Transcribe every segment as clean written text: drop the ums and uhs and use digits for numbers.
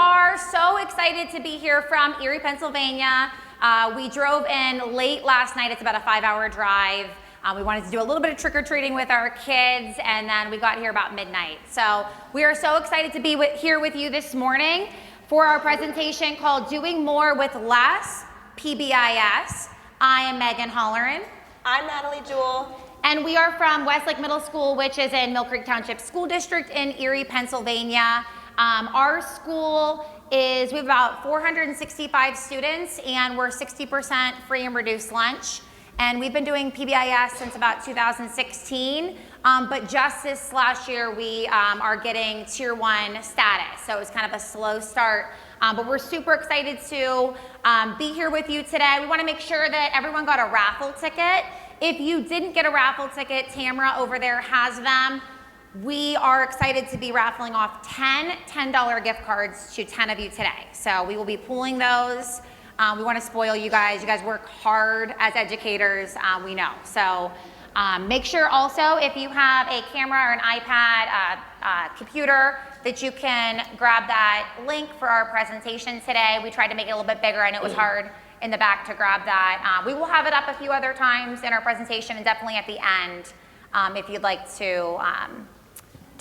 are so excited to be here from Erie, Pennsylvania. We drove in late last night. It's about a 5-hour drive. We wanted to do a little bit of trick-or-treating with our kids, and then we got here about midnight. So we are so excited to be here with you this morning for our presentation called Doing More with Less, PBIS. I am Megan Holleran. I'm Natalie Jewell. And we are from Westlake Middle School, which is in Mill Creek Township School District in Erie, Pennsylvania. Our school we have about 465 students, and we're 60% free and reduced lunch. And we've been doing PBIS since about 2016, but just this last year we are getting Tier 1 status. So it was kind of a slow start, but we're super excited to be here with you today. We want to make sure that everyone got a raffle ticket. If you didn't get a raffle ticket, Tamara over there has them. We are excited to be raffling off 10 $10 gift cards to 10 of you today. So we will be pooling those. We want to spoil you guys. You guys work hard as educators, we know. So make sure also if you have a camera or an iPad, computer, that you can grab that link for our presentation today. We tried to make it a little bit bigger. I know it was hard in the back to grab that. We will have it up a few other times in our presentation and definitely at the end if you'd like to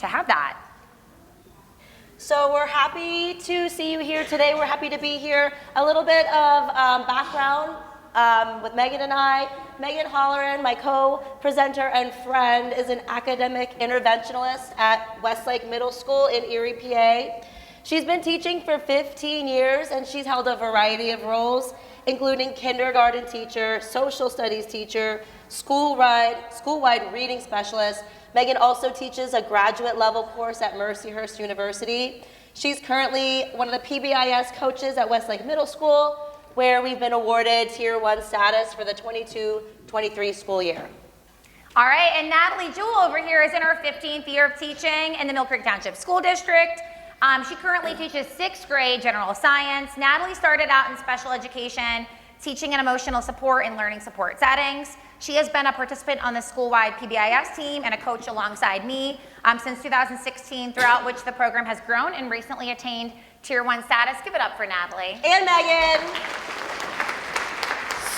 have that. So we're happy to see you here today. We're happy to be here. A little bit of background with Megan and I. Megan Holleran, my co-presenter and friend, is an academic interventionalist at Westlake Middle School in Erie, PA. She's been teaching for 15 years, and she's held a variety of roles, including kindergarten teacher, social studies teacher, school-wide reading specialist. Megan also teaches a graduate level course at Mercyhurst University. She's currently one of the PBIS coaches at Westlake Middle School, where we've been awarded Tier 1 status for the 22-23 school year. All right, and Natalie Jewell over here is in her 15th year of teaching in the Mill Creek Township School District. She currently teaches 6th grade general science. Natalie started out in special education, teaching and emotional support and learning support settings. She has been a participant on the school-wide PBIS team and a coach alongside me since 2016, throughout which the program has grown and recently attained Tier 1 status. Give it up for Natalie. And Megan.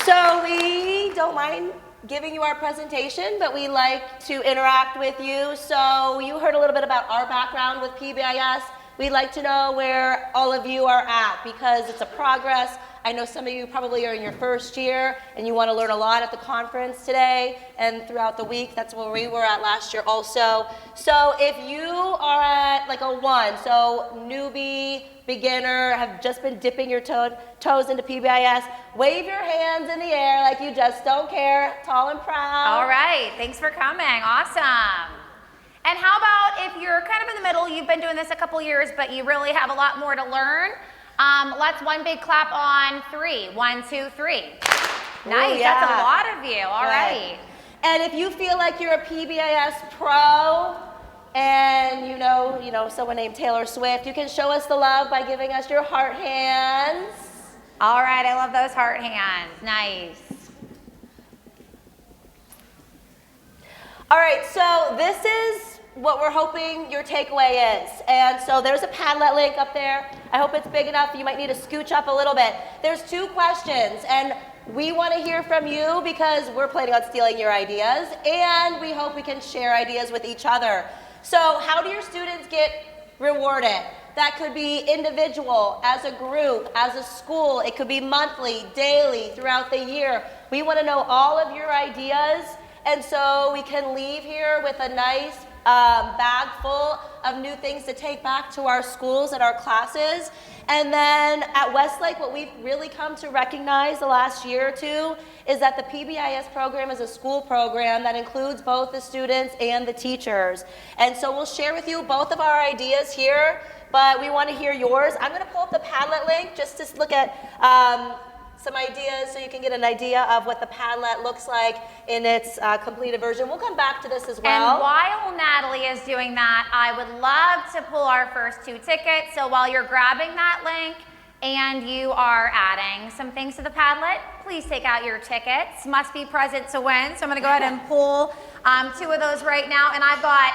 So we don't mind giving you our presentation, but we like to interact with you. So you heard a little bit about our background with PBIS. We'd like to know where all of you are at because it's a progress. I know some of you probably are in your first year and you want to learn a lot at the conference today and throughout the week. That's where we were at last year also. So if you are at like a 1, so newbie, beginner, have just been dipping your toes into PBIS, wave your hands in the air like you just don't care, tall and proud. All right, thanks for coming, awesome. And how about if you're kind of in the middle, you've been doing this a couple years, but you really have a lot more to learn. Let's one big clap on 3. 1, 2, 3. Nice, yeah. That's a lot of you, all right. And if you feel like you're a PBIS pro and you know someone named Taylor Swift, you can show us the love by giving us your heart hands. All right, I love those heart hands, nice. All right, so this is what we're hoping your takeaway is. And so there's a Padlet link up there. I hope it's big enough. You might need to scooch up a little bit. There's 2 questions, and we want to hear from you because we're planning on stealing your ideas, and we hope we can share ideas with each other. So how do your students get rewarded? That could be individual, as a group, as a school. It could be monthly, daily, throughout the year. We want to know all of your ideas, and so we can leave here with a nice bag full of new things to take back to our schools and our classes. And then at Westlake, what we've really come to recognize the last year or 2 is that the PBIS program is a school program that includes both the students and the teachers. And so we'll share with you both of our ideas here, but we want to hear yours. I'm going to pull up the Padlet link just to look at some ideas so you can get an idea of what the Padlet looks like in its completed version. We'll come back to this as well. And while Natalie is doing that, I would love to pull our first 2 tickets. So while you're grabbing that link and you are adding some things to the Padlet, please take out your tickets. Must be present to win. So I'm going to go ahead and pull 2 of those right now. And I've got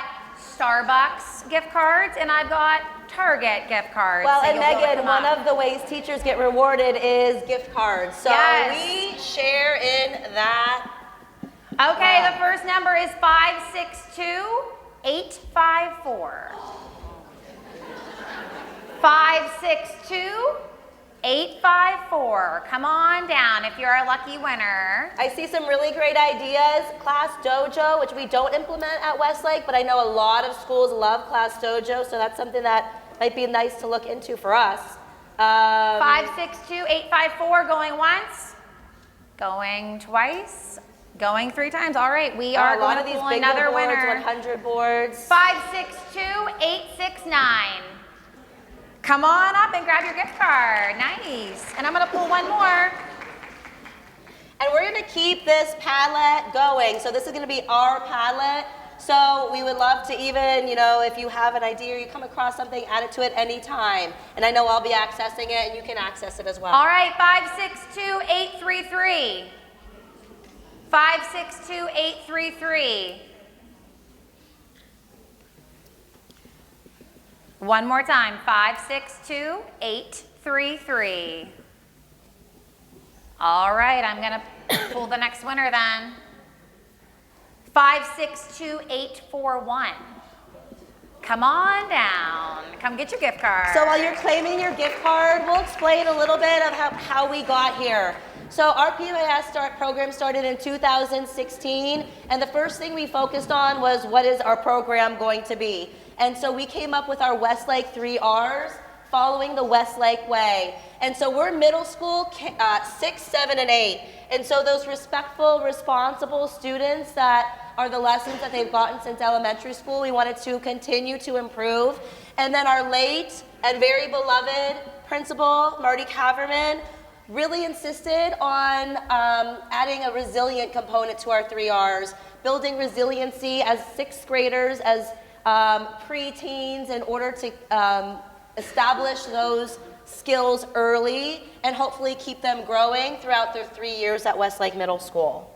Starbucks gift cards, and I've got Target gift cards. Well, so and you'll be able to Megan, come one up. of the ways teachers get rewarded is gift cards. So Yes. we share in that. Okay, Wow. the first number is 562-854. 562-854. Come on down if you're a lucky winner. I see some really great ideas. Class Dojo, which we don't implement at Westlake, but I know a lot of schools love Class Dojo, so that's something that might be nice to look into for us. 562-854, going once, going twice, going 3 times. All right, we are a lot going of to these pull big another boards, winner. 100 boards. 562-869. Come on up and grab your gift card. Nice. And I'm going to pull one more. And we're going to keep this Padlet going. So this is going to be our Padlet. So we would love to even, if you have an idea or you come across something, add it to it anytime. And I know I'll be accessing it, and you can access it as well. All right, 562-833. 562-833. One more time, 562-833. All right, I'm going to pull the next winner then. 562-841. Come on down. Come get your gift card. So while you're claiming your gift card, we'll explain a little bit of how we got here. So our PBIS program started in 2016, and the first thing we focused on was what is our program going to be. And so we came up with our Westlake 3 R's, following the Westlake way. And so we're middle school 6, 7, and 8. And so those respectful, responsible students that are the lessons that they've gotten since elementary school, we wanted to continue to improve. And then our late and very beloved principal, Marty Caverman, really insisted on adding a resilient component to our 3 R's, building resiliency as 6th graders, as pre-teens, in order to establish those skills early and hopefully keep them growing throughout their 3 years at Westlake Middle School.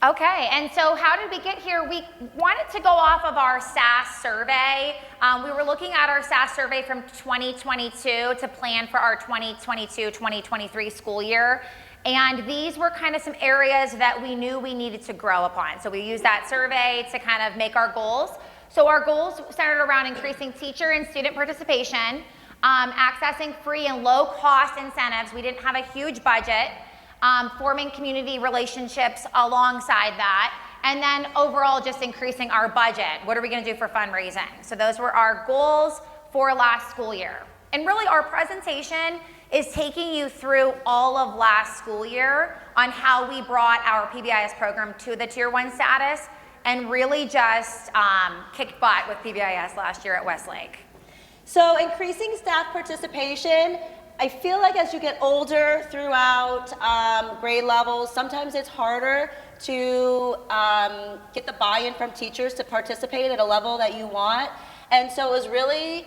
Okay, and so how did we get here? We wanted to go off of our SAS survey. We were looking at our SAS survey from 2022 to plan for our 2022-2023 school year. And these were kind of some areas that we knew we needed to grow upon. So we used that survey to kind of make our goals. So our goals centered around increasing teacher and student participation, accessing free and low-cost incentives. We didn't have a huge budget. Forming community relationships alongside that, and then overall just increasing our budget. What are we going to do for fundraising? So those were our goals for last school year. And really our presentation is taking you through all of last school year on how we brought our PBIS program to the Tier 1 status and really just kicked butt with PBIS last year at Westlake. So increasing staff participation, I feel like as you get older throughout grade levels, sometimes it's harder to get the buy-in from teachers to participate at a level that you want. And so it was really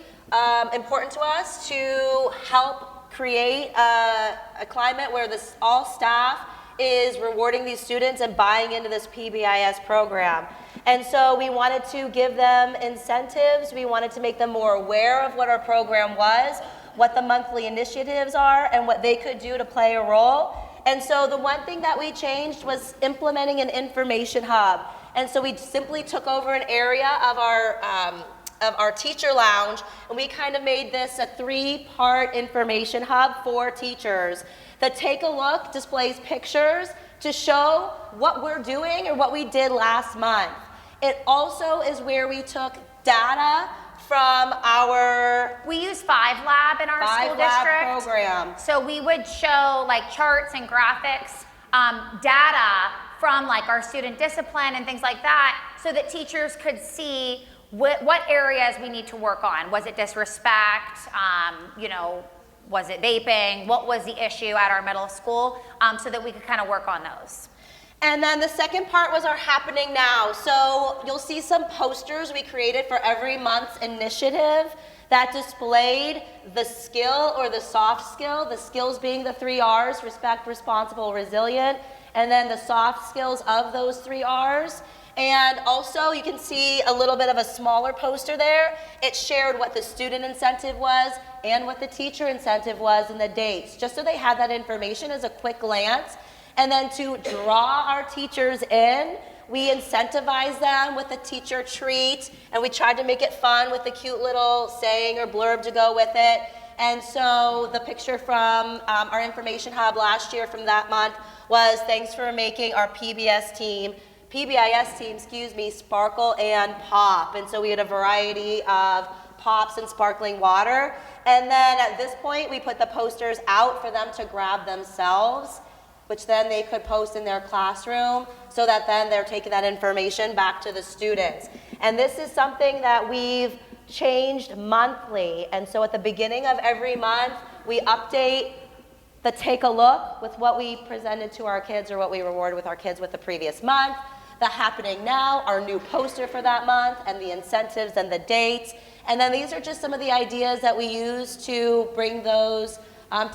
important to us to help create a climate where all staff is rewarding these students and buying into this PBIS program. And so we wanted to give them incentives. We wanted to make them more aware of what our program was, what the monthly initiatives are, and what they could do to play a role. And so the one thing that we changed was implementing an information hub. And so we simply took over an area of our teacher lounge, and we kind of made this a 3-part information hub for teachers. The Take a Look displays pictures to show what we're doing or what we did last month. It also is where we took data from our We use 5 Lab in our school district program. So we would show like charts and graphics, data from like our student discipline and things like that, so that teachers could see what areas we need to work on. Was it disrespect? Was it vaping? What was the issue at our middle school? So that we could kind of work on those. And then the second part was our Happening Now. So you'll see some posters we created for every month's initiative that displayed the skill or the soft skill, the skills being the 3 R's, respect, responsible, resilient, and then the soft skills of those 3 R's. And also you can see a little bit of a smaller poster there. It shared what the student incentive was and what the teacher incentive was and the dates, just so they had that information as a quick glance. And then to draw our teachers in, we incentivized them with a teacher treat, and we tried to make it fun with a cute little saying or blurb to go with it. And so the picture from our information hub last year from that month was thanks for making our PBIS team, sparkle and pop. And so we had a variety of pops and sparkling water. And then at this point, we put the posters out for them to grab themselves, which then they could post in their classroom, so that then they're taking that information back to the students. And this is something that we've changed monthly. And so at the beginning of every month, we update the take a look with what we presented to our kids or what we rewarded with our kids with the previous month, the happening now, our new poster for that month, and the incentives and the dates. And then these are just some of the ideas that we use to bring those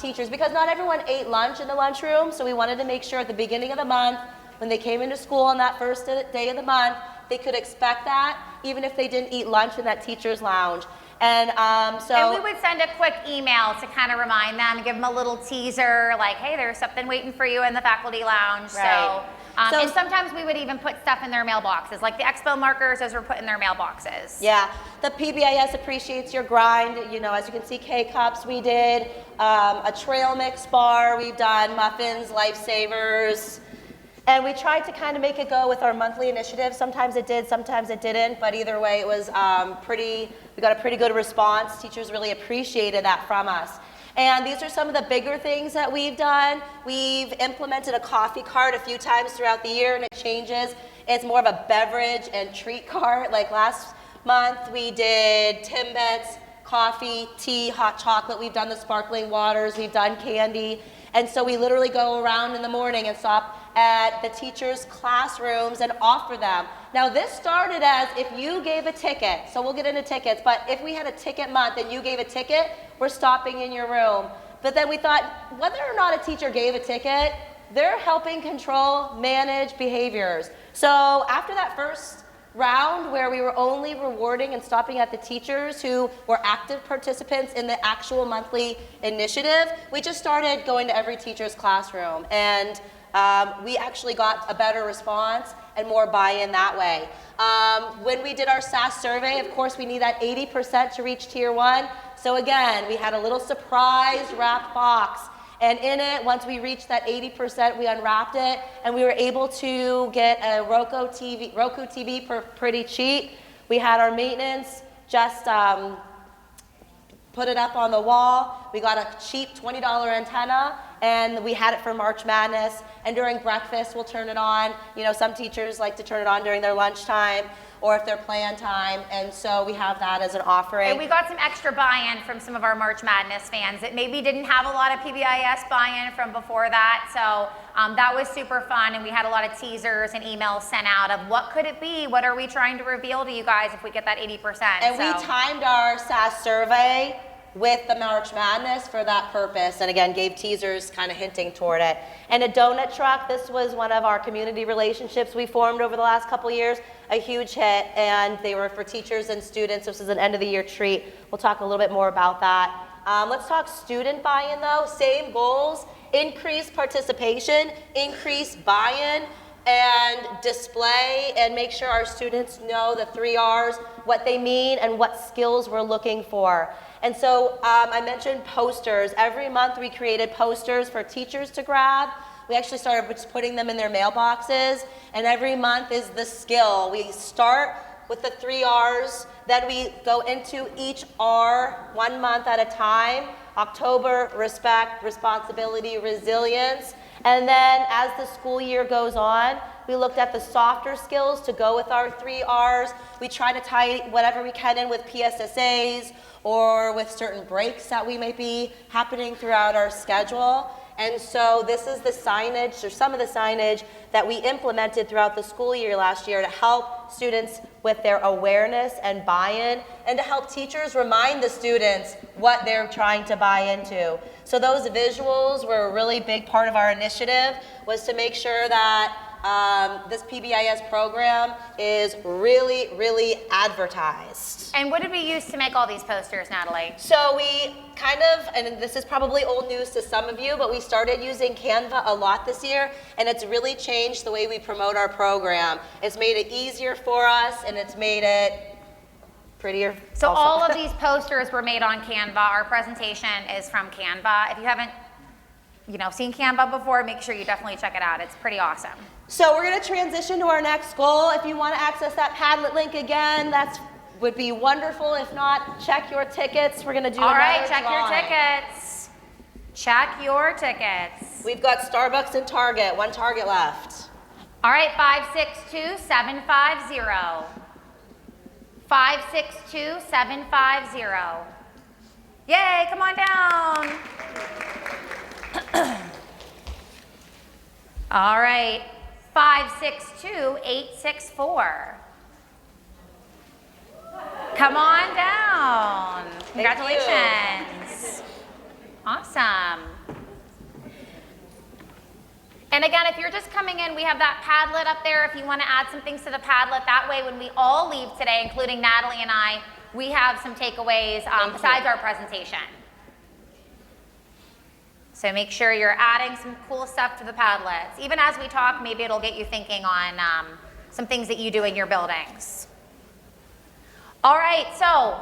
teachers, because not everyone ate lunch in the lunchroom, so we wanted to make sure at the beginning of the month, when they came into school on that first day of the month, they could expect that, even if they didn't eat lunch in that teacher's lounge. And and we would send a quick email to kind of remind them, give them a little teaser, like, hey, there's something waiting for you in the faculty lounge. Right. And sometimes we would even put stuff in their mailboxes, like the expo markers, those were put in their mailboxes. Yeah, the PBIS appreciates your grind. You know, as you can see, K-Cups we did, a trail mix bar, we've done muffins, lifesavers. And we tried to kind of make it go with our monthly initiative. Sometimes it did, sometimes it didn't, but either way it was we got a pretty good response. Teachers really appreciated that from us. And these are some of the bigger things that we've done. We've implemented a coffee cart a few times throughout the year, and it changes. It's more of a beverage and treat cart. Like last month we did Timbits, coffee, tea, hot chocolate. We've done the sparkling waters, we've done candy. And so we literally go around in the morning and stop at the teachers' classrooms and offer them. Now this started as if you gave a ticket, so we'll get into tickets, but if we had a ticket month and you gave a ticket, we're stopping in your room. But then we thought, whether or not a teacher gave a ticket, they're helping control, manage behaviors. So after that first round where we were only rewarding and stopping at the teachers who were active participants in the actual monthly initiative, we just started going to every teacher's classroom, and we actually got a better response and more buy-in that way. When we did our SAS survey, of course we need that 80% to reach tier 1. So again, we had a little surprise wrapped box. And in it, once we reached that 80%, we unwrapped it, and we were able to get a Roku TV for pretty cheap. We had our maintenance just put it up on the wall. We got a cheap $20 antenna, and we had it for March Madness. And during breakfast, we'll turn it on. You know, some teachers like to turn it on during their lunchtime or if they're plan time, and so we have that as an offering. And we got some extra buy-in from some of our March Madness fans that maybe didn't have a lot of PBIS buy-in from before that, so that was super fun, and we had a lot of teasers and emails sent out of what could it be, what are we trying to reveal to you guys if we get that 80%. And we timed our SAS survey with the March Madness for that purpose, and again gave teasers kind of hinting toward it. And a donut truck, this was one of our community relationships we formed over the last couple years, a huge hit, and they were for teachers and students. This is an end of the year treat. We'll talk a little bit more about that. Let's talk student buy-in though. Same goals, increase participation, increase buy-in, and display and make sure our students know the 3 R's, what they mean and what skills we're looking for. And so I mentioned posters. Every month we created posters for teachers to grab. We actually started just putting them in their mailboxes, and every month is the skill. We start with the 3 R's, then we go into each R 1 month at a time. October, respect, responsibility, resilience. And then as the school year goes on, we looked at the softer skills to go with our 3 R's. We try to tie whatever we can in with PSSAs or with certain breaks that we may be happening throughout our schedule. And so this is the signage, or some of the signage that we implemented throughout the school year last year to help students with their awareness and buy-in, and to help teachers remind the students what they're trying to buy into. So those visuals were a really big part of our initiative, was to make sure that this PBIS program is really, really advertised. And what did we use to make all these posters, Natalie? So we kind of, and this is probably old news to some of you, but we started using Canva a lot this year, and it's really changed the way we promote our program. It's made it easier for us, and it's made it prettier. So also. all of these posters were made on Canva. Our presentation is from Canva. If you haven't, seen Canva before, make sure you definitely check it out. It's pretty awesome. So we're going to transition to our next goal. If you want to access that Padlet link again, that would be wonderful. If not, check your tickets. We're going to do All another right, check your drawing. tickets. Check your tickets. We've got Starbucks and Target. One Target left. All right, 562-750. 562-750. Yay, come on down. All right, 562-864. Come on down. Congratulations. Awesome. And again, if you're just coming in, we have that Padlet up there if you want to add some things to the Padlet. That way, when we all leave today, including Natalie and I, we have some takeaways besides our presentation. So make sure you're adding some cool stuff to the Padlets. Even as we talk, maybe it'll get you thinking on some things that you do in your buildings. All right, so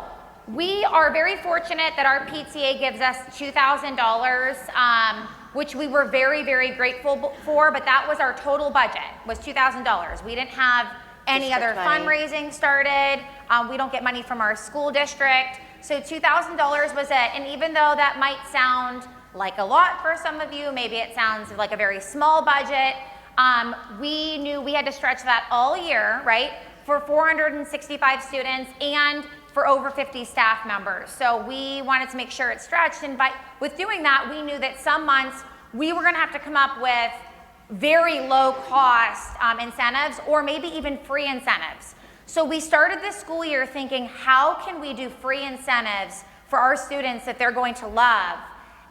we are very fortunate that our PTA gives us $2,000, which we were very, very grateful for, but that was our total budget, was $2,000. We didn't have any other fundraising started. We don't get money from our school district. So $2,000 was it, and even though that might sound like a lot for some of you, maybe it sounds like a very small budget, we knew we had to stretch that all year, right, for 465 students and for over 50 staff members. So we wanted to make sure it stretched, and with doing that, we knew that some months we were gonna have to come up with very low cost incentives or maybe even free incentives. So we started this school year thinking, how can we do free incentives for our students that they're going to love?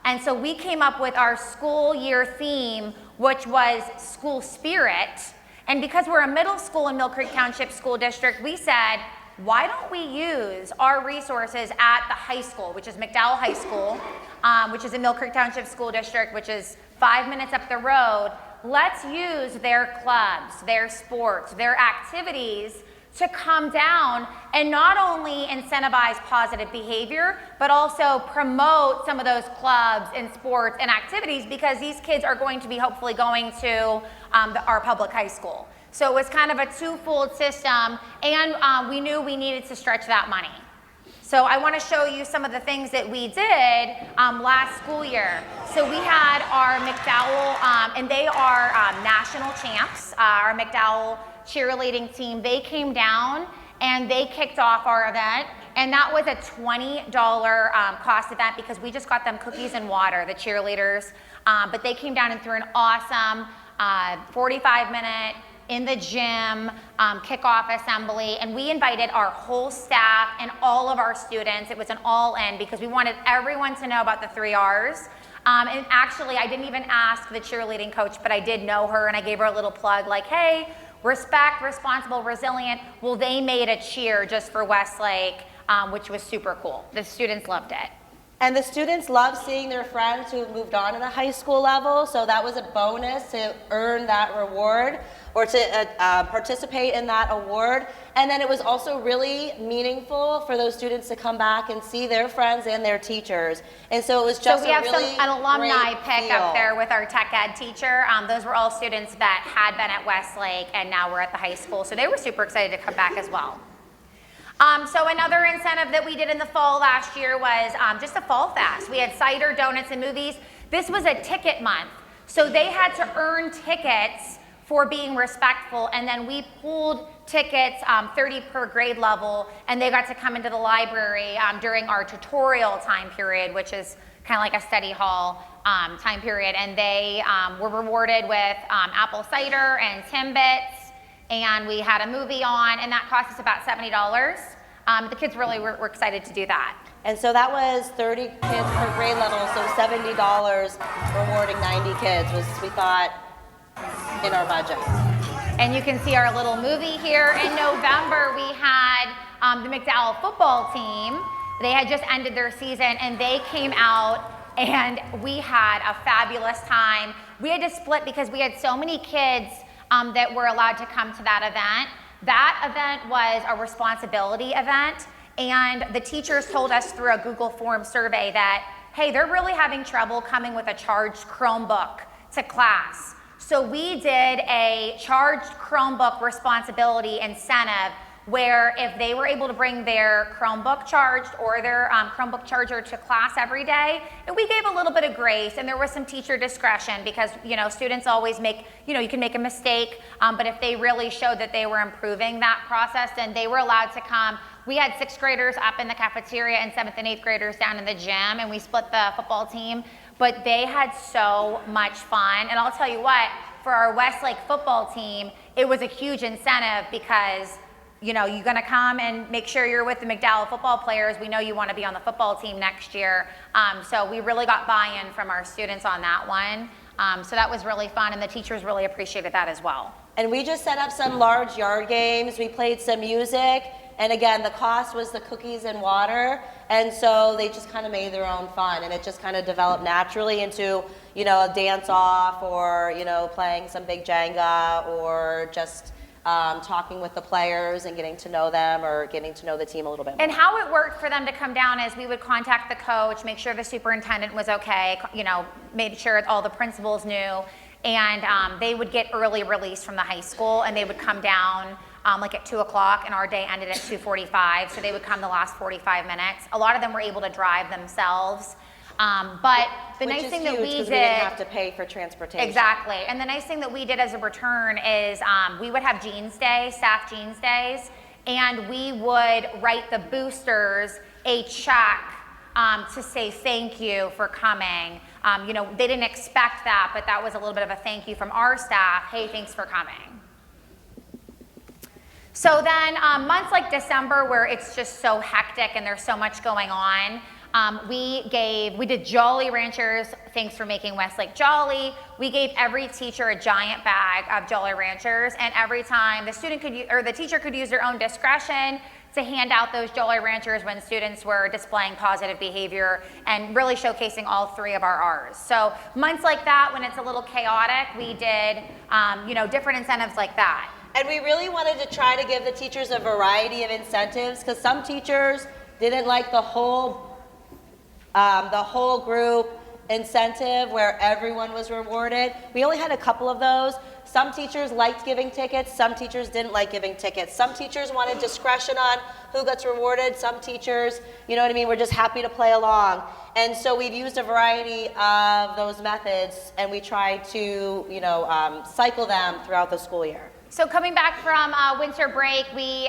And so we came up with our school year theme, which was school spirit. And because we're a middle school in Mill Creek Township School District, we said, why don't we use our resources at the high school, which is McDowell High School, which is in Mill Creek Township School District, which is 5 minutes up the road. Let's use their clubs, their sports, their activities to come down and not only incentivize positive behavior, but also promote some of those clubs and sports and activities, because these kids are going to be hopefully going to our public high school. So it was kind of a twofold system, and we knew we needed to stretch that money. So I want to show you some of the things that we did last school year. So we had our McDowell, and they are national champs, our McDowell cheerleading team. They came down and they kicked off our event, and that was a $20 cost event because we just got them cookies and water, the cheerleaders, but they came down and threw an awesome 45-minute in the gym kickoff assembly, and we invited our whole staff and all of our students. It was an all-in because we wanted everyone to know about the 3 R's. And actually, I didn't even ask the cheerleading coach, but I did know her, and I gave her a little plug like, hey, respect, responsible, resilient. Well, they made a cheer just for Westlake, which was super cool. The students loved it. And the students love seeing their friends who moved on to the high school level, so that was a bonus to earn that reward or to participate in that award. And then it was also really meaningful for those students to come back and see their friends and their teachers. And so it was just an alumni pick up there with our tech ed teacher. Those were all students that had been at Westlake and now we're at the high school, so they were super excited to come back as well. So another incentive that we did in the fall last year was just a fall fast. We had cider, donuts, and movies. This was a ticket month. So they had to earn tickets for being respectful, and then we pulled tickets, 30 per grade level, and they got to come into the library during our tutorial time period, which is kind of like a study hall time period, and they were rewarded with apple cider and Timbits, and we had a movie on, and that cost us about $70. The kids really were excited to do that. And so that was 30 kids per grade level, so $70 rewarding 90 kids was, we thought, in our budget. And you can see our little movie here. In November, we had the McDowell football team. They had just ended their season, and they came out, and we had a fabulous time. We had to split because we had so many kids that were allowed to come to that event. That event was a responsibility event, and the teachers told us through a Google Form survey that, hey, they're really having trouble coming with a charged Chromebook to class. So we did a charged Chromebook responsibility incentive where if they were able to bring their Chromebook charged or their Chromebook charger to class every day, and we gave a little bit of grace, and there was some teacher discretion because, you know, students always make, you know, you can make a mistake, but if they really showed that they were improving that process, then they were allowed to come. We had 6th graders up in the cafeteria and 7th and 8th graders down in the gym, and we split the football team, but they had so much fun. And I'll tell you what, for our Westlake football team, it was a huge incentive because, you know, you're gonna come and make sure you're with the McDowell football players. We know you wanna be on the football team next year. So we really got buy-in from our students on that one. So that was really fun, and the teachers really appreciated that as well. And we just set up some large yard games. We played some music. And again, the cost was the cookies and water. And so they just kind of made their own fun. And it just kind of developed naturally into, you know, a dance off or, you know, playing some big Jenga or just talking with the players and getting to know them or getting to know the team a little bit more. And how it worked for them to come down is we would contact the coach, make sure the superintendent was okay, you know, made sure all the principals knew, and they would get early release from the high school, and they would come down like at 2 o'clock, and our day ended at 2:45, so they would come the last 45 minutes. A lot of them were able to drive themselves. But the nice thing that we did, we didn't have to pay for transportation. Exactly. And the nice thing that we did as a return is we would have jeans day, staff jeans days, and we would write the boosters a check to say thank you for coming. You know, they didn't expect that, but that was a little bit of a thank you from our staff. Hey, thanks for coming. So then months like December, where it's just so hectic and there's so much going on, we did Jolly Ranchers, thanks for making Westlake Jolly. We gave every teacher a giant bag of Jolly Ranchers, and every time the student could, or the teacher could use their own discretion to hand out those Jolly Ranchers when students were displaying positive behavior and really showcasing all 3 of our R's. So months like that, when it's a little chaotic, we did, you know, different incentives like that. And we really wanted to try to give the teachers a variety of incentives because some teachers didn't like the whole group incentive where everyone was rewarded. We only had a couple of those. Some teachers liked giving tickets, some teachers didn't like giving tickets. Some teachers wanted discretion on who gets rewarded. Some teachers, you know what I mean, were just happy to play along. And so we've used a variety of those methods, and we tried to, you know, cycle them throughout the school year. So coming back from winter break, we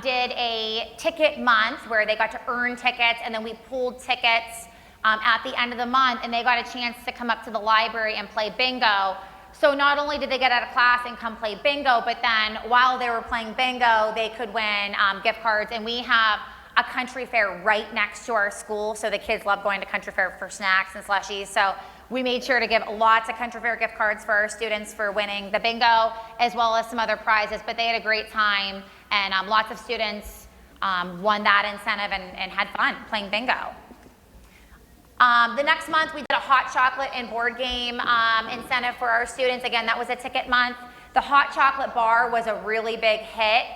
did a ticket month where they got to earn tickets, and then we pulled tickets at the end of the month, and they got a chance to come up to the library and play bingo. So not only did they get out of class and come play bingo, but then while they were playing bingo, they could win gift cards. And we have a country fair right next to our school, so the kids love going to country fair for snacks and slushies. So we made sure to give lots of country fair gift cards for our students for winning the bingo, as well as some other prizes. But they had a great time, and lots of students won that incentive and had fun playing bingo. The next month, we did a hot chocolate and board game incentive for our students. Again, that was a ticket month. The hot chocolate bar was a really big hit.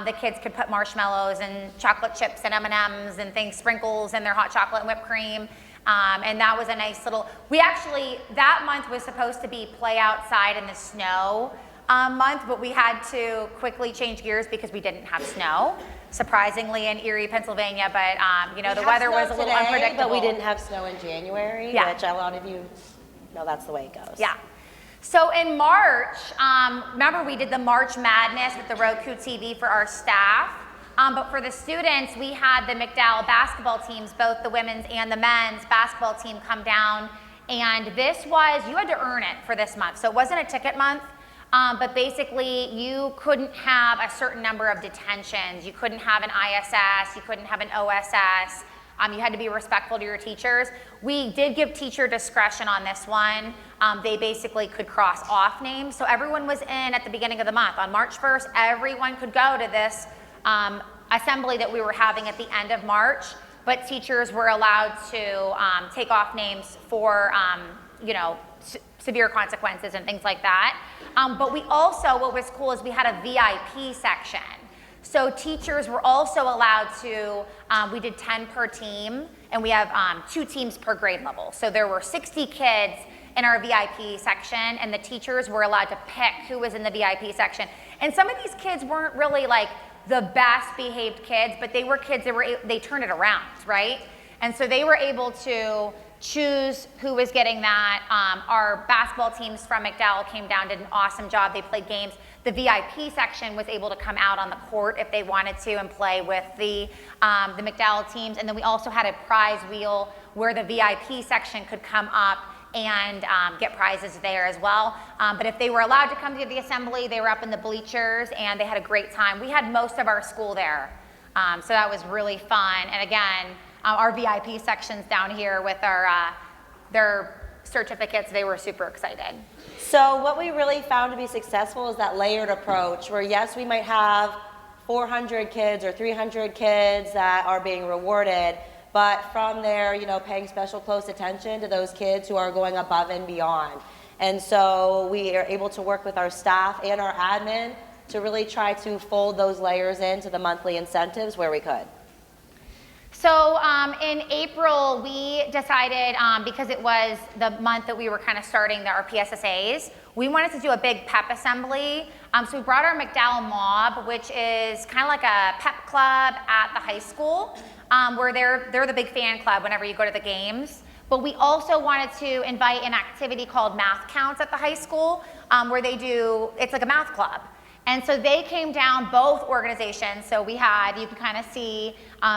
The kids could put marshmallows and chocolate chips and M&Ms and things, sprinkles in their hot chocolate and whipped cream. And that was a nice little, that month was supposed to be play outside in the snow month, but we had to quickly change gears because we didn't have snow, surprisingly, in Erie, Pennsylvania. But you know, the weather was a little unpredictable. But we didn't have snow in January, which a lot of you know that's the way it goes. Yeah. So in March, remember we did the March Madness with the Roku TV for our staff. But for the students, we had the McDowell basketball teams, both the women's and the men's basketball team, come down. And this was, you had to earn it for this month. So it wasn't a ticket month. But basically, you couldn't have a certain number of detentions. You couldn't have an ISS. You couldn't have an OSS. You had to be respectful to your teachers. We did give teacher discretion on this one. They basically could cross off names. So everyone was in at the beginning of the month. On March 1st, everyone could go to this assembly that we were having at the end of March, but teachers were allowed to take off names for, severe consequences and things like that. But we also, what was cool is we had a VIP section. So teachers were also allowed to, we did 10 per team, and we have 2 teams per grade level. So there were 60 kids in our VIP section, and the teachers were allowed to pick who was in the VIP section. And some of these kids weren't really like the best behaved kids, but they were kids that they turned it around, right? And so they were able to choose who was getting that. Our basketball teams from McDowell came down, did an awesome job. They played games. The VIP section was able to come out on the court if they wanted to and play with the McDowell teams. And then we also had a prize wheel where the VIP section could come up and get prizes there as well. But if they were allowed to come to the assembly, they were up in the bleachers and they had a great time. We had most of our school there. So that was really fun. And again, our VIP sections down here with our their certificates, they were super excited. So what we really found to be successful is that layered approach where yes, we might have 400 kids or 300 kids that are being rewarded, but from there, paying special close attention to those kids who are going above and beyond. And so we are able to work with our staff and our admin to really try to fold those layers into the monthly incentives where we could. So in April, we decided, because it was the month that we were kind of starting our PSSAs, we wanted to do a big pep assembly. So we brought our McDowell Mob, which is kind of like a pep club at the high school, where they're the big fan club whenever you go to the games. But we also wanted to invite an activity called Math Counts at the high school, where it's like a math club. And so they came down, both organizations. So we had, you can kind of see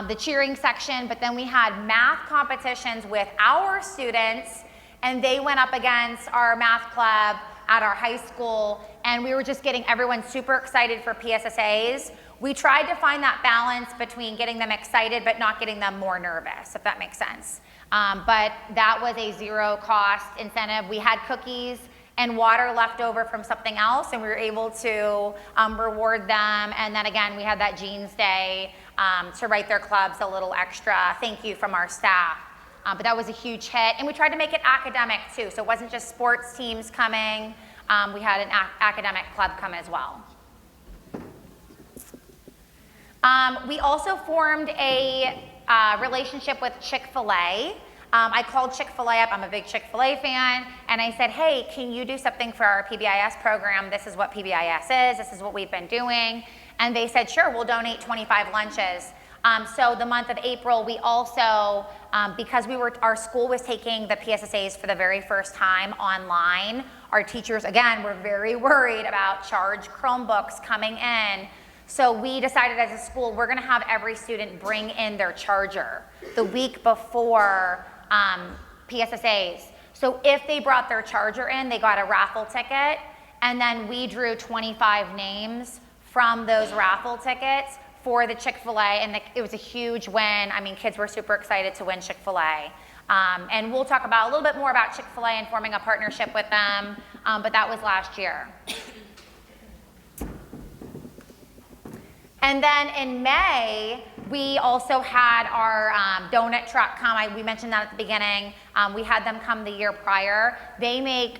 the cheering section, but then we had math competitions with our students, and they went up against our math club at our high school, and we were just getting everyone super excited for PSSAs. We tried to find that balance between getting them excited but not getting them more nervous, if that makes sense. But that was a zero cost incentive. We had cookies and water left over from something else, and we were able to reward them. And then again, we had that Jeans Day to write their clubs a little extra thank you from our staff. But that was a huge hit. And we tried to make it academic too, so it wasn't just sports teams coming. We had an academic club come as well. We also formed a relationship with Chick-fil-A. I called Chick-fil-A up, I'm a big Chick-fil-A fan, and I said, hey, can you do something for our PBIS program? This is what PBIS is, this is what we've been doing. And they said, sure, we'll donate 25 lunches. So the month of April, we also, because our school was taking the PSSAs for the very first time online, our teachers, again, were very worried about charged Chromebooks coming in. So we decided as a school, we're gonna have every student bring in their charger the week before PSSAs. So if they brought their charger in, they got a raffle ticket, and then we drew 25 names from those raffle tickets for the Chick-fil-A, and it was a huge win. I mean, kids were super excited to win Chick-fil-A. And we'll talk about a little bit more about Chick-fil-A and forming a partnership with them, but that was last year. And then in May, we also had our donut truck come. We mentioned that at the beginning. We had them come the year prior. They make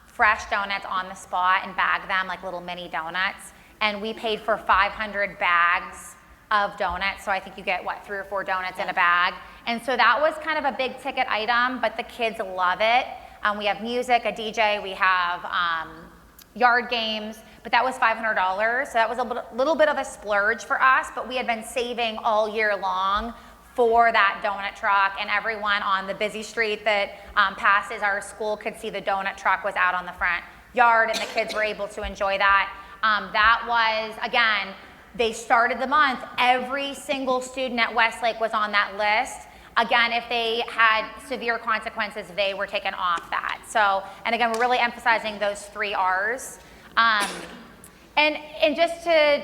fresh donuts on the spot and bag them like little mini donuts. And we paid for 500 bags of donuts. So I think you get, 3 or 4 donuts in a bag. And so that was kind of a big ticket item, but the kids love it. We have music, a DJ, we have yard games, but that was $500. So that was a little bit of a splurge for us, but we had been saving all year long for that donut truck, and everyone on the busy street that passes our school could see the donut truck was out on the front yard, and the kids were able to enjoy that. That was, again, they started the month, every single student at Westlake was on that list. Again, if they had severe consequences, they were taken off that. So, and again, we're really emphasizing those 3 R's. And just to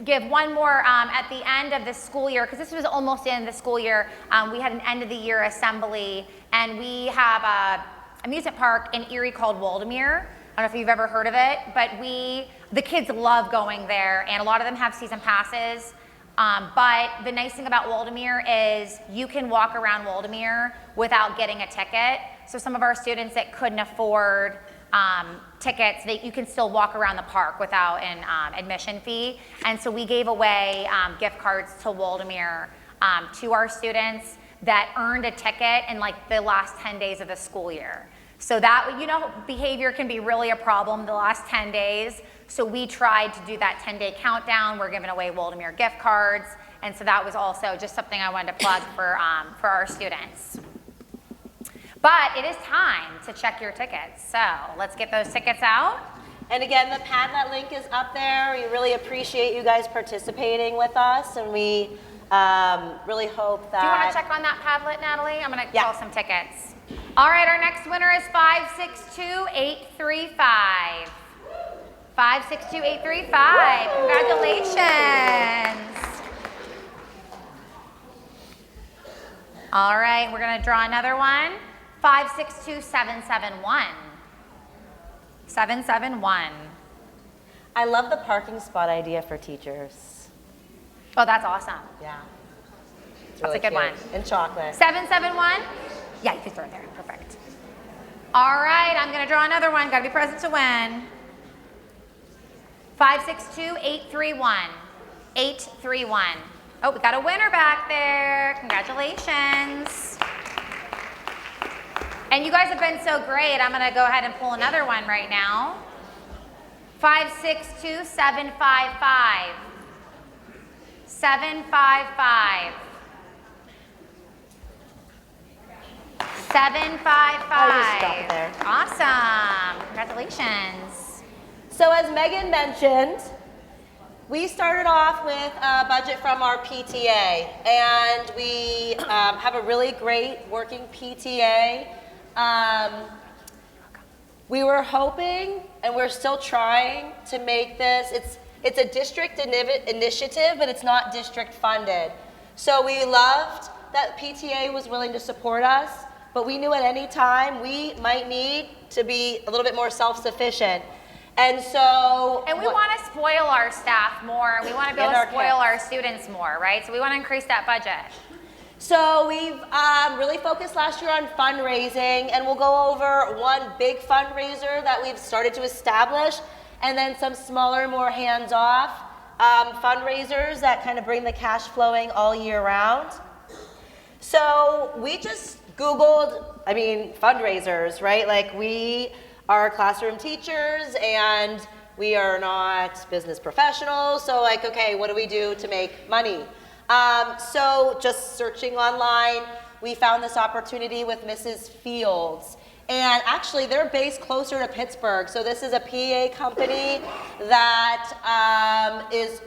give one more at the end of the school year, because this was almost the end of the school year. We had an end of the year assembly, and we have a amusement park in Erie called Waldemere. I don't know if you've ever heard of it, but the kids love going there, and a lot of them have season passes. But the nice thing about Waldemere is you can walk around Waldemere without getting a ticket. So some of our students that couldn't afford tickets, you can still walk around the park without an admission fee. And so we gave away gift cards to Waldemere to our students that earned a ticket in like the last 10 days of the school year. So that, you know, behavior can be really a problem the last 10 days. So we tried to do that 10-day countdown. We're giving away Waldemere gift cards. And so that was also just something I wanted to plug for our students. But it is time to check your tickets. So let's get those tickets out. And again, the Padlet link is up there. We really appreciate you guys participating with us, and we really hope that... Do you want to check on that Padlet, Natalie? I'm going to call some tickets. All right, our next winner is 562835. 562835. Congratulations. All right, we're going to draw another one. 562771. 771. I love the parking spot idea for teachers. Oh, that's awesome. Yeah. That's a good one. And chocolate. 771? Yeah, you can throw it there. Perfect. All right, I'm going to draw another one. Got to be present to win. 562831. 831. Oh, we got a winner back there. Congratulations. And you guys have been so great. I'm going to go ahead and pull another one right now. 562755. 755. 755. Oh, you just dropped it there. Awesome. Congratulations. So as Megan mentioned, we started off with a budget from our PTA, and we have a really great working PTA. We were hoping, and we're still trying to make this, it's a district initiative, but it's not district funded. So we loved that PTA was willing to support us, but we knew at any time we might need to be a little bit more self-sufficient. And so... And we want to spoil our staff more. We want to be able to spoil our students more, right? So we want to increase that budget. So we've really focused last year on fundraising, and we'll go over one big fundraiser that we've started to establish, and then some smaller, more hands-off fundraisers that kind of bring the cash flowing all year round. So we just Googled, fundraisers, right? Like, we are classroom teachers and we are not business professionals. So like, okay, what do we do to make money? So just searching online, we found this opportunity with Mrs. Fields. And actually, they're based closer to Pittsburgh. So this is a PA company that is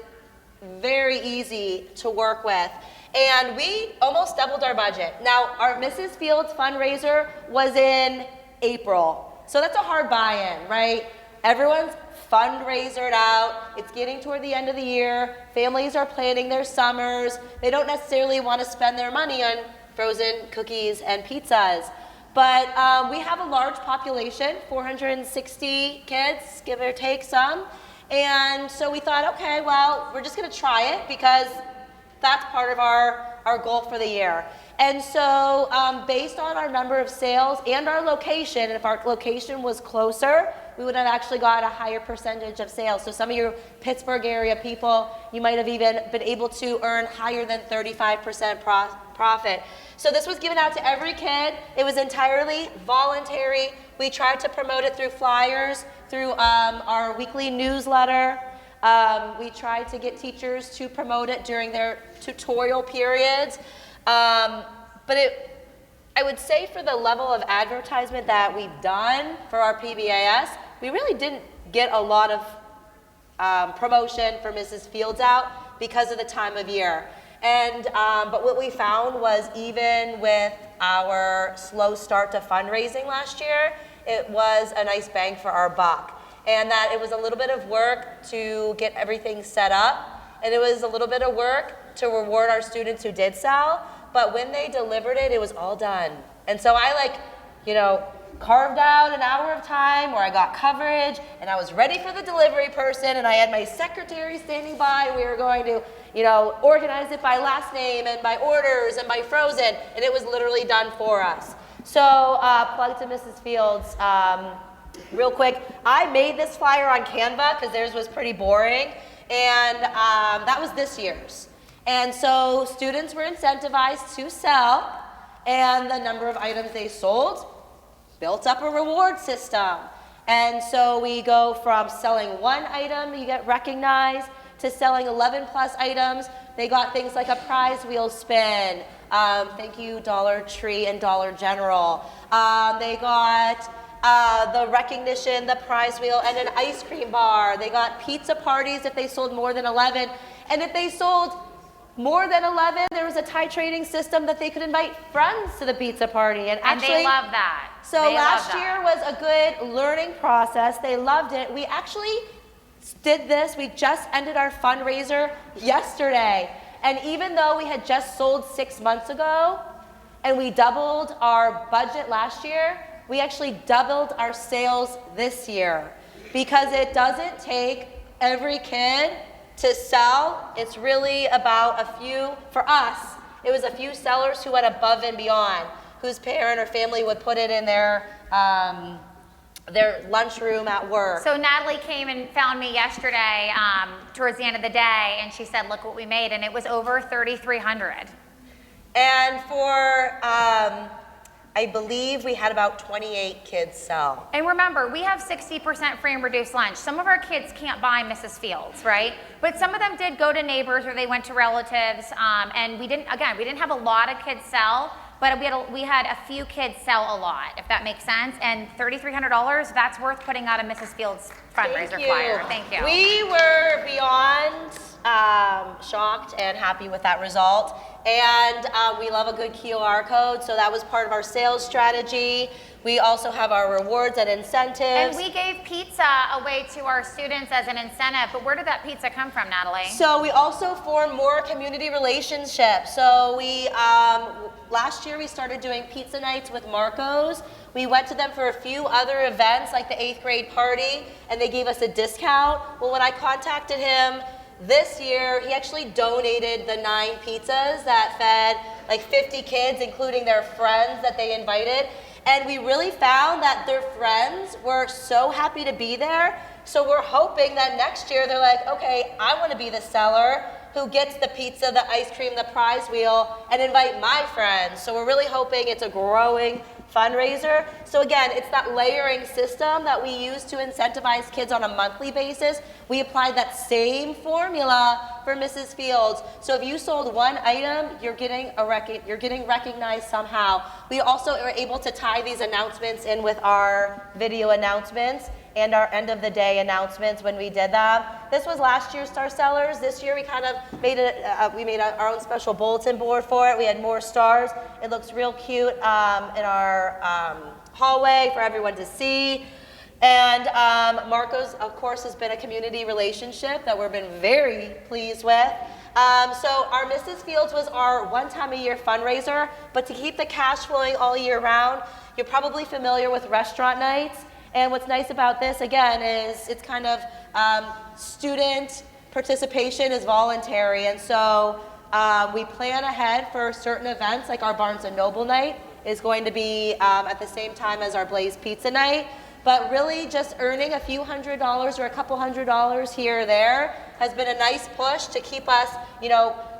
very easy to work with. And we almost doubled our budget. Now, our Mrs. Fields fundraiser was in April. So that's a hard buy-in, right? Everyone's fundraisered out. It's getting toward the end of the year. Families are planning their summers. They don't necessarily want to spend their money on frozen cookies and pizzas. But we have a large population, 460 kids, give or take some. And so we thought, okay, well, we're just going to try it because that's part of our goal for the year. And so based on our number of sales and our location, if our location was closer, we would have actually got a higher percentage of sales. So some of your Pittsburgh area people, you might have even been able to earn higher than 35% profit. So this was given out to every kid. It was entirely voluntary. We tried to promote it through flyers, through our weekly newsletter. We tried to get teachers to promote it during their tutorial periods. But I would say for the level of advertisement that we've done for our PBIS, we really didn't get a lot of promotion for Mrs. Fields out because of the time of year. And but what we found was even with our slow start to fundraising last year, it was a nice bang for our buck. And that it was a little bit of work to get everything set up. and it was a little bit of work to reward our students who did sell, but when they delivered it, it was all done. And so I carved out an hour of time where I got coverage, and I was ready for the delivery person, and I had my secretary standing by, and we were going to, organize it by last name and by orders and by frozen, and it was literally done for us. So plug to Mrs. Fields. Real quick, I made this flyer on Canva because theirs was pretty boring, and that was this year's. And so students were incentivized to sell, and the number of items they sold built up a reward system. And so we go from selling one item, you get recognized, to selling 11 plus items. They got things like a prize wheel spin. Thank you, Dollar Tree and Dollar General. They got the recognition, the prize wheel, and an ice cream bar. They got pizza parties if they sold more than 11. And if they sold more than 11, there was a titrating system that they could invite friends to the pizza party. And actually, they love that. So last year was a good learning process. They loved it. We actually did this. We just ended our fundraiser yesterday. And even though we had just sold 6 months ago and we doubled our budget last year, we actually doubled our sales this year because it doesn't take every kid to sell. It's really about a few, for us, it was a few sellers who went above and beyond, whose parent or family would put it in their lunchroom at work. So Natalie came and found me yesterday towards the end of the day, and she said, look what we made, and it was over 3,300. And for, I believe we had about 28 kids sell. And remember, we have 60% free and reduced lunch. Some of our kids can't buy Mrs. Fields, right? But some of them did go to neighbors or they went to relatives, and we didn't have a lot of kids sell, but we had a few kids sell a lot, if that makes sense. And $3,300, that's worth putting out a Mrs. Fields fundraiser flyer. Thank you. We were beyond shocked and happy with that result. And we love a good QR code, so that was part of our sales strategy. We also have our rewards and incentives. And we gave pizza away to our students as an incentive, but where did that pizza come from, Natalie? So we also formed more community relationships. So we, last year we started doing pizza nights with Marco's. We went to them for a few other events like the 8th grade party, and they gave us a discount. Well, when I contacted him this year, he actually donated the 9 pizzas that fed like 50 kids, including their friends that they invited. And we really found that their friends were so happy to be there. So we're hoping that next year they're like, okay, I want to be the seller who gets the pizza, the ice cream, the prize wheel, and invite my friends. So we're really hoping it's a growing fundraiser. So again, it's that layering system that we use to incentivize kids on a monthly basis. We applied that same formula for Mrs. Fields. So if you sold one item, you're getting recognized somehow. We also are able to tie these announcements in with our video announcements and our end of the day announcements when we did that. This was last year's Star Sellers. This year we kind of made it, we made our own special bulletin board for it. We had more stars. It looks real cute in our hallway for everyone to see. And Marco's, of course, has been a community relationship that we've been very pleased with. So our Mrs. Fields was our one-time-a-year fundraiser, but to keep the cash flowing all year round, you're probably familiar with restaurant nights. And what's nice about this, again, is it's kind of student participation is voluntary. And so we plan ahead for certain events, like our Barnes & Noble night is going to be at the same time as our Blaze Pizza night. But really just earning a few $100s or a couple $100s here or there has been a nice push to keep us,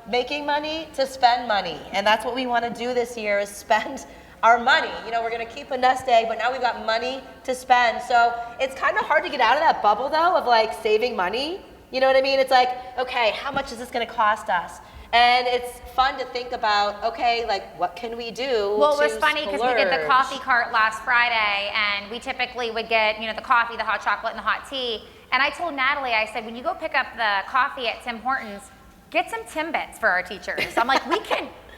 making money to spend money. And that's what we want to do this year is spend our money. We're going to keep a nest egg, but now we've got money to spend. So it's kind of hard to get out of that bubble, though, of like saving money. You know what I mean? It's like, okay, how much is this going to cost us? And it's fun to think about, okay, like what can we do? Well, it was funny because we did the coffee cart last Friday, and we typically would get, the coffee, the hot chocolate, and the hot tea. And I told Natalie, I said, when you go pick up the coffee at Tim Hortons, get some Timbits for our teachers. I'm like,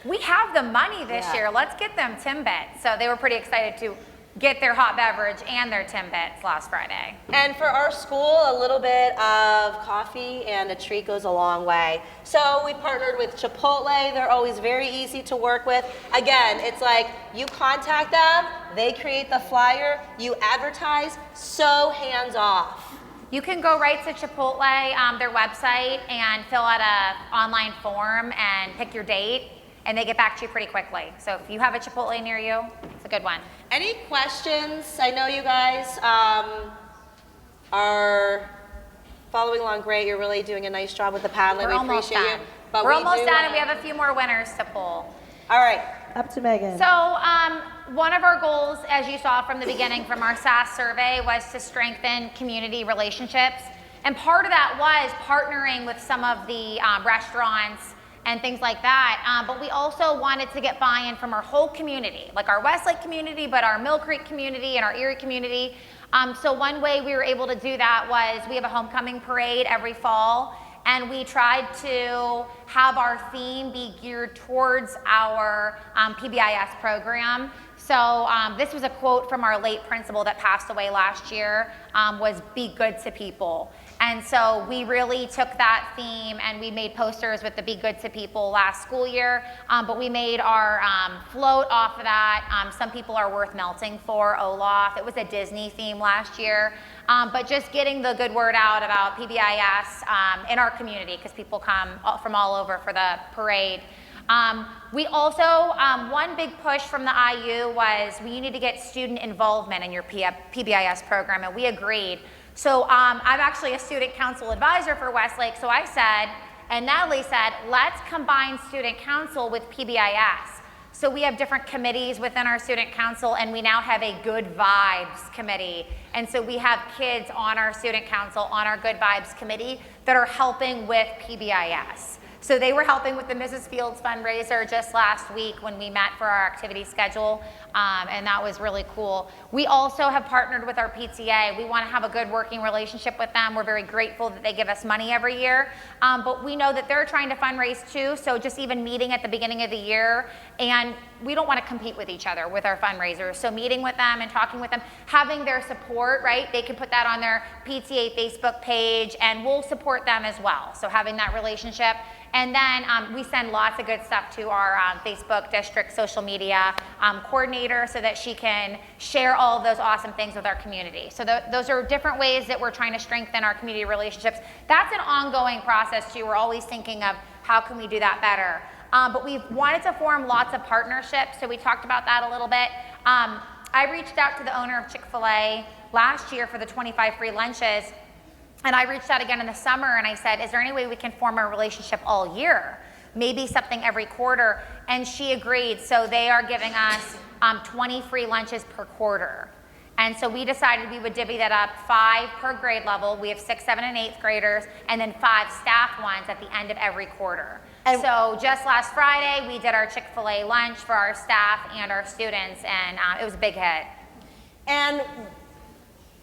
we have the money this year. Let's get them Timbits. So they were pretty excited to get their hot beverage and their Timbits last Friday. And for our school, a little bit of coffee and a treat goes a long way. So we partnered with Chipotle. They're always very easy to work with. Again, it's like you contact them, they create the flyer, you advertise, so hands off. You can go right to Chipotle, their website, and fill out an online form and pick your date, and they get back to you pretty quickly. So if you have a Chipotle near you, it's a good one. Any questions? I know you guys are following along great. You're really doing a nice job with the Padlet. We're We almost appreciate done. you. But We're we almost do, done, and we have a few more winners to pull. All right. Up to Megan. So one of our goals, as you saw from the beginning from our SAS survey, was to strengthen community relationships. And part of that was partnering with some of the restaurants and things like that. But we also wanted to get buy-in from our whole community, like our Westlake community, but our Mill Creek community and our Erie community. So one way we were able to do that was we have a homecoming parade every fall, and we tried to have our theme be geared towards our PBIS program. So this was a quote from our late principal that passed away last year, was "be good to people." And so we really took that theme and we made posters with the "be good to people" last school year, but we made our float off of that. Some people are worth melting for, Olaf. It was a Disney theme last year. But just getting the good word out about PBIS in our community, because people come from all over for the parade. We also, one big push from the IU was we need to get student involvement in your PBIS program, and we agreed. So I'm actually a student council advisor for Westlake, so I said, and Natalie said, let's combine student council with PBIS. So we have different committees within our student council, and we now have a Good Vibes committee. And so we have kids on our student council, on our Good Vibes committee, that are helping with PBIS. So they were helping with the Mrs. Fields fundraiser just last week when we met for our activity schedule, and that was really cool. We also have partnered with our PTA. We want to have a good working relationship with them. We're very grateful that they give us money every year, but we know that they're trying to fundraise too, so just even meeting at the beginning of the year, and we don't want to compete with each other with our fundraisers. So meeting with them and talking with them, having their support, right? They can put that on their PTA Facebook page, and we'll support them as well. So having that relationship. And then we send lots of good stuff to our Facebook district social media coordinator so that she can share all of those awesome things with our community. So those are different ways that we're trying to strengthen our community relationships. That's an ongoing process too. We're always thinking of how can we do that better. But we've wanted to form lots of partnerships, so we talked about that a little bit. I reached out to the owner of Chick-fil-A last year for the 25 free lunches. And I reached out again in the summer and I said, is there any way we can form a relationship all year? Maybe something every quarter. And she agreed. So they are giving us 20 free lunches per quarter. And so we decided we would divvy that up 5 per grade level. We have 6th, 7th, and 8th graders, and then 5 staff ones at the end of every quarter. And so just last Friday, we did our Chick-fil-A lunch for our staff and our students, and it was a big hit. And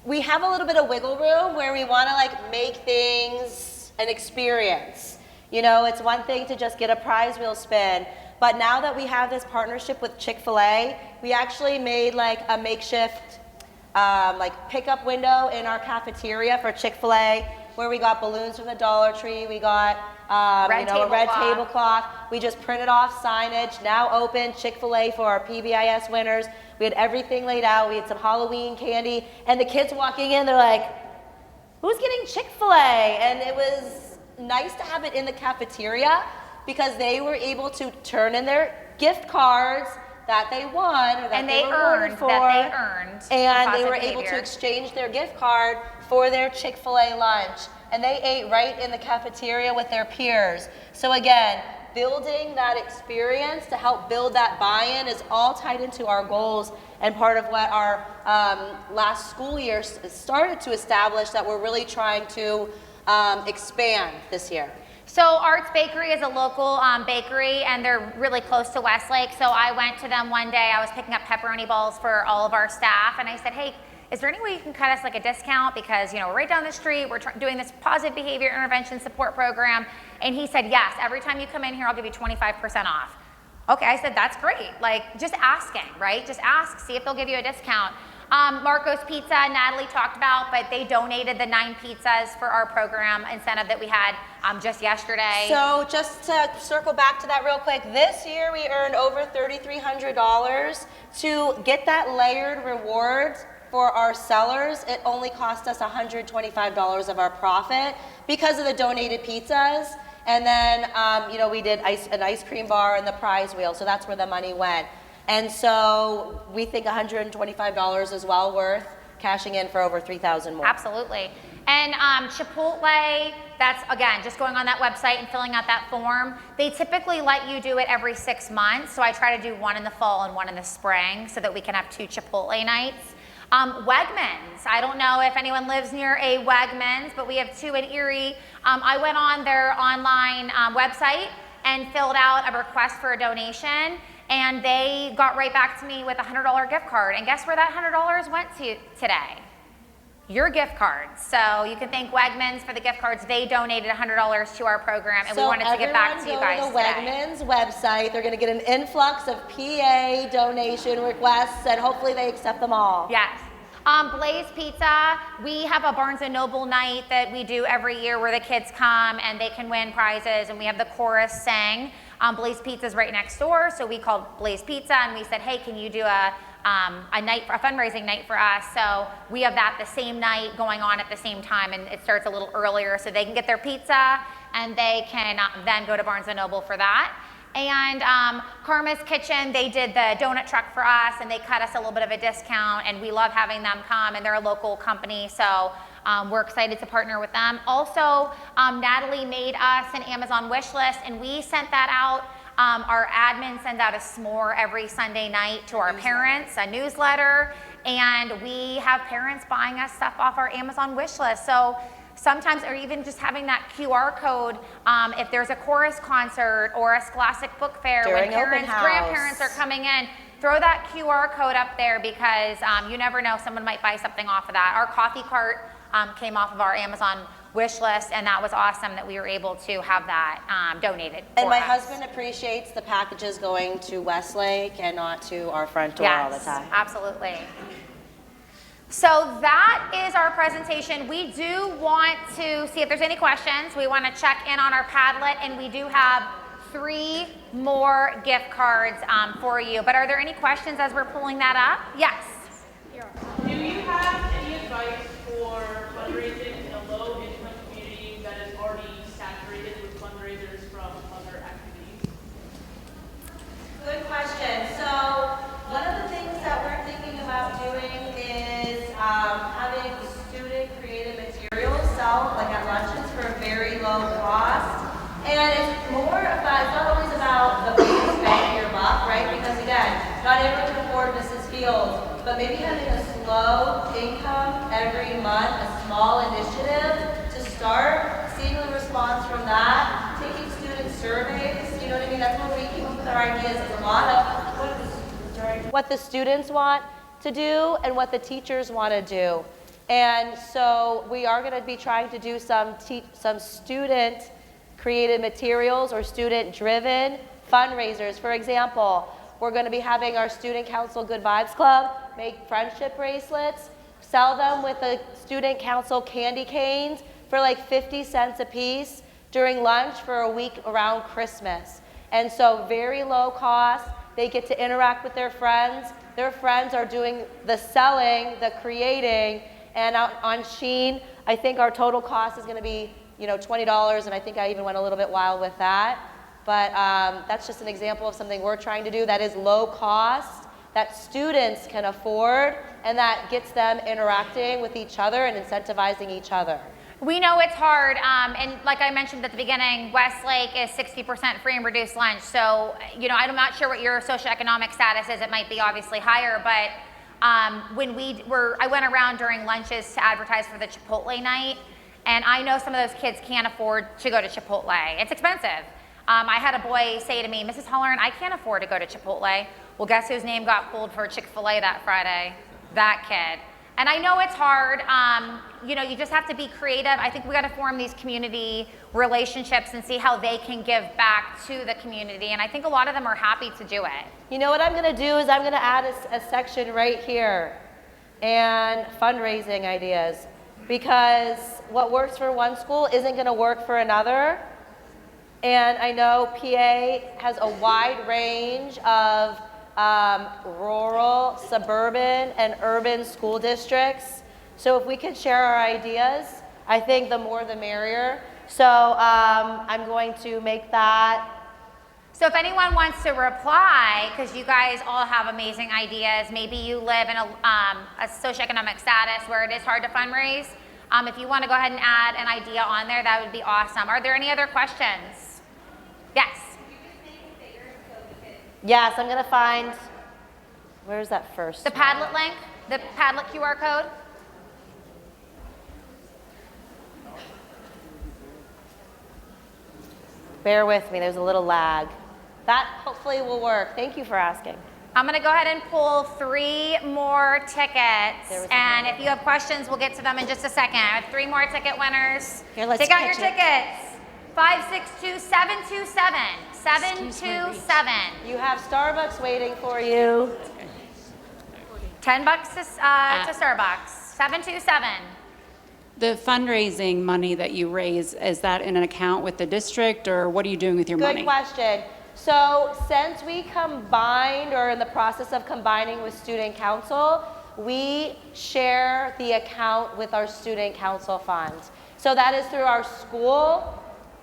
we have a little bit of wiggle room where we want to like make things an experience. You know, it's one thing to just get a prize wheel spin, but now that we have this partnership with Chick-fil-A, we actually made like a makeshift like pickup window in our cafeteria for Chick-fil-A, where we got balloons from the Dollar Tree, we got a red tablecloth. We just printed off signage, now open, Chick-fil-A for our PBIS winners. We had everything laid out. We had some Halloween candy, and the kids walking in, they're like, who's getting Chick-fil-A? And it was nice to have it in the cafeteria because they were able to turn in their gift cards that they won or that and they were voted for. And they were able to exchange their gift card for their Chick-fil-A lunch. And they ate right in the cafeteria with their peers. So again, building that experience to help build that buy-in is all tied into our goals and part of what our last school year started to establish that we're really trying to expand this year. So Arts Bakery is a local bakery, and they're really close to Westlake. So I went to them one day. I was picking up pepperoni balls for all of our staff, and I said, hey, is there any way you can cut us like a discount? Because, you know, we're right down the street. We're doing this positive behavior intervention support program. And he said, yes, every time you come in here, I'll give you 25% off. Okay, I said, that's great. Like, just asking, right? Just ask, see if they'll give you a discount. Marco's Pizza, Natalie talked about, but they donated the 9 pizzas for our program incentive that we had just yesterday. So just to circle back to that real quick, this year we earned over $3,300 to get that layered rewards for our sellers. It only cost us $125 of our profit because of the donated pizzas. And then, you know, we did an ice cream bar and the prize wheel, so that's where the money went. And so we think $125 is well worth cashing in for over $3,000 more. Absolutely. And Chipotle, that's, again, just going on that website and filling out that form. They typically let you do it every 6 months, so I try to do one in the fall and one in the spring so that we can have 2 Chipotle nights. Wegmans, I don't know if anyone lives near a Wegmans, but we have 2 in Erie. I went on their online website and filled out a request for a donation, and they got right back to me with a $100 gift card. And guess where that $100 went to today? Your gift cards. So you can thank Wegmans for the gift cards. They donated $100 to our program, and we wanted to give back to you guys today. So everyone go to the Wegmans website. They're going to get an influx of PA donation requests, and hopefully they accept them all. Yes. Blaze Pizza, we have a Barnes & Noble night that we do every year where the kids come and they can win prizes, and we have the chorus sing. Blaze Pizza is right next door, so we called Blaze Pizza and we said, hey, can you do a fundraising night for us? So we have that the same night going on at the same time, and it starts a little earlier so they can get their pizza and they can then go to Barnes & Noble for that. And Karma's Kitchen, they did the donut truck for us and they cut us a little bit of a discount, and we love having them come, and they're a local company, so we're excited to partner with them. Also, Natalie made us an Amazon wish list, and we sent that out. Our admin sends out a s'more every Sunday night to our parents, a newsletter, and we have parents buying us stuff off our Amazon wish list. So sometimes, or even just having that QR code, if there's a chorus concert or a Scholastic Book Fair, during when parents, grandparents are coming in, throw that QR code up there, because you never know, someone might buy something off of that. Our coffee cart came off of our Amazon wish list, and that was awesome that we were able to have that donated. And my husband appreciates the packages going to Westlake and not to our front door all the time. Yes, absolutely. So that is our presentation. We do want to see if there's any questions. We want to check in on our Padlet, and we do have 3 more gift cards for you. But are there any questions as we're pulling that up? Yes. Do you have any advice for fundraising in a low-income community that is already saturated with fundraisers from other activities? Good question. So one of the things that we're thinking about doing is having student created materials sell like at lunches for a very low cost. And it's more about, it's not always about the biggest bang for your buck, right? Because again, not everyone can afford Mrs. Fields, but maybe having a slow income every month, a small initiative to start, seeing the response from that, taking student surveys, you know what I mean? That's what we came up with our ideas. It's a lot of what the students want to do and what the teachers want to do. And so we are going to be trying to do some student created materials or student driven fundraisers. For example, we're going to be having our student council Good Vibes Club make friendship bracelets, sell them with the student council candy canes for like 50 cents a piece during lunch for a week around Christmas. And so very low cost. They get to interact with their friends. Their friends are doing the selling, the creating, and on Sheen, I think our total cost is going to be, you know, $20, and I think I even went a little bit wild with that. But that's just an example of something we're trying to do that is low cost, that students can afford, and that gets them interacting with each other and incentivizing each other. We know it's hard, and like I mentioned at the beginning, Westlake is 60% free and reduced lunch. So, you know, I'm not sure what your socioeconomic status is. It might be obviously higher, but I went around during lunches to advertise for the Chipotle night, and I know some of those kids can't afford to go to Chipotle. It's expensive. I had a boy say to me, Mrs. Holleran, I can't afford to go to Chipotle. Well, guess whose name got pulled for Chick-fil-A that Friday? That kid. And I know it's hard, you know, you just have to be creative. I think we got to form these community relationships and see how they can give back to the community. And I think a lot of them are happy to do it. You know what I'm gonna do is I'm gonna add a section right here, and fundraising ideas. Because what works for one school isn't gonna work for another. And I know PA has a wide range of rural, suburban, and urban school districts. So if we could share our ideas, I think the more the merrier. So I'm going to make that. So if anyone wants to reply, because you guys all have amazing ideas, maybe you live in a socioeconomic status where it is hard to fundraise. If you want to go ahead and add an idea on there, that would be awesome. Are there any other questions? Yes. Yes, I'm gonna find, where's that first? The Padlet link, the Padlet QR code. Bear with me, there's a little lag. That hopefully will work. Thank you for asking. I'm gonna go ahead and pull 3 more tickets. And if you have questions, we'll get to them in just a second. I have 3 more ticket winners. Here, let's take out your pitch it. tickets. 562-727. 727. You have Starbucks waiting for you. $10 to Starbucks. 727. The fundraising money that you raise, is that in an account with the district, or what are you doing with your money? Good question. So since we combined, or in the process of combining with student council, we share the account with our student council fund. So that is through our school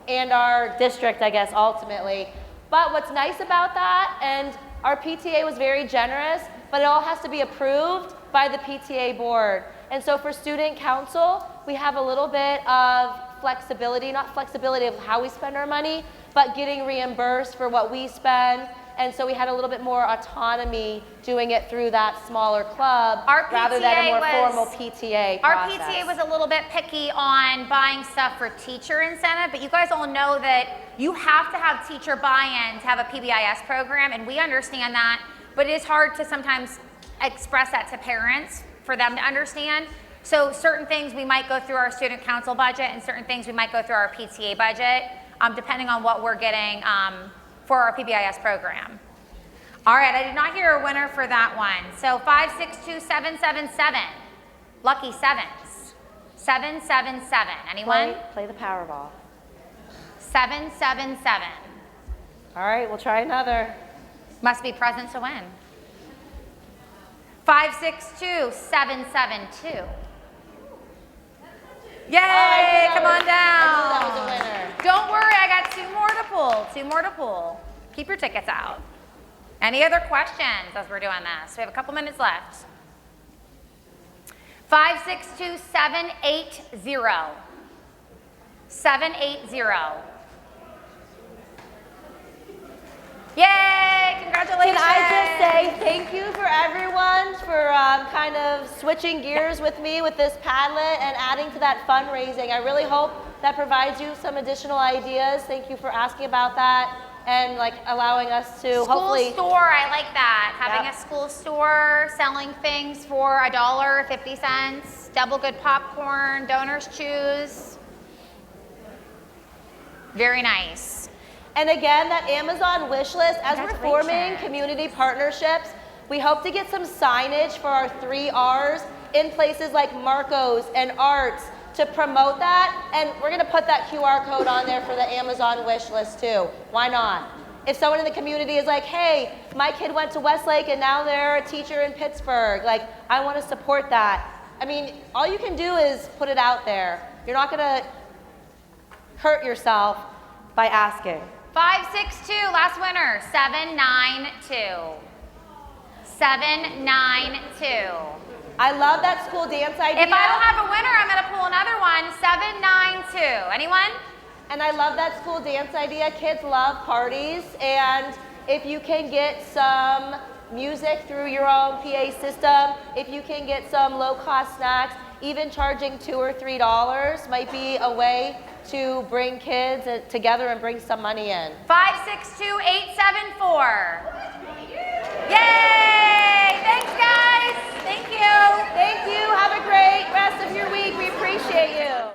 and our district, I guess, ultimately. But what's nice about that, and our PTA was very generous, but it all has to be approved by the PTA board. And so for student council, we have a little bit of flexibility, not flexibility of how we spend our money, but getting reimbursed for what we spend. And so we had a little bit more autonomy doing it through that smaller club rather than a more formal PTA process. Our PTA was a little bit picky on buying stuff for teacher incentive, but you guys all know that you have to have teacher buy-in to have a PBIS program, and we understand that, but it is hard to sometimes express that to parents for them to understand. So certain things we might go through our student council budget, and certain things we might go through our PTA budget, depending on what we're getting for our PBIS program. All right, I did not hear a winner for that one. So 562-777, lucky sevens. 777, anyone? Play the Powerball. 777. All right, we'll try another. Must be present to win. 562-772. Yay, come on down. I knew that was a winner. Don't worry, I got 2 more to pull, 2 more to pull. Keep your tickets out. Any other questions as we're doing this? We have a couple minutes left. 562-780. 780. Yay, congratulations. Can I just say thank you for everyone for kind of switching gears with me with this Padlet and adding to that fundraising. I really hope that provides you some additional ideas. Thank you for asking about that and like allowing us to hopefully. School store, I like that. Having Yep. a school store selling things for $1.50, double good popcorn, donors choose. Very nice. And again, that Amazon wish list, as we're forming Congratulations. community partnerships, we hope to get some signage for our 3 R's in places like Marco's and Arts to promote that. And we're gonna put that QR code on there for the Amazon wish list too. Why not? If someone in the community is like, hey, my kid went to Westlake and now they're a teacher in Pittsburgh, like, I wanna support that. I mean, all you can do is put it out there. You're not gonna hurt yourself by asking. 562, last winner, 792. 792. I love that school dance idea. If I don't have a winner, I'm gonna pull another one, 792. Anyone? And I love that school dance idea. Kids love parties, and if you can get some music through your own PA system, if you can get some low-cost snacks, even charging $2 or $3 might be a way to bring kids together and bring some money in. 562-874. Yay!